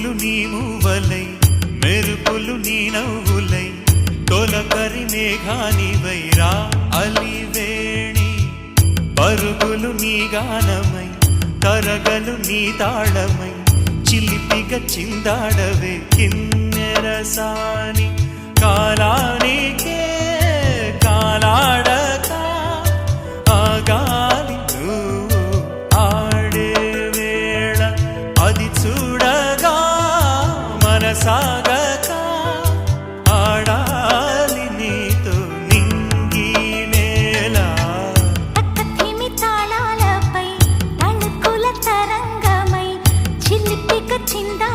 పువ్వులు నీ మూవలై మెరుపులు నీ నవ్వులై తొలకరి మేఘానివై రా అలివేణి పరుగులు నీ గానమై తరగలు నీ తాళమై చిలిపిగా చిందాడవే కిన్నెరసాని కాలానికే కాలాడక ఆగాలి నువ్వు ఆడే వేళ అది చూడగా మనసాగక ఆడాలి నీతో నింగి నేల తక్కతిమి తాళాలపై తళుకుల తరంగమై చిలిపిక చిందా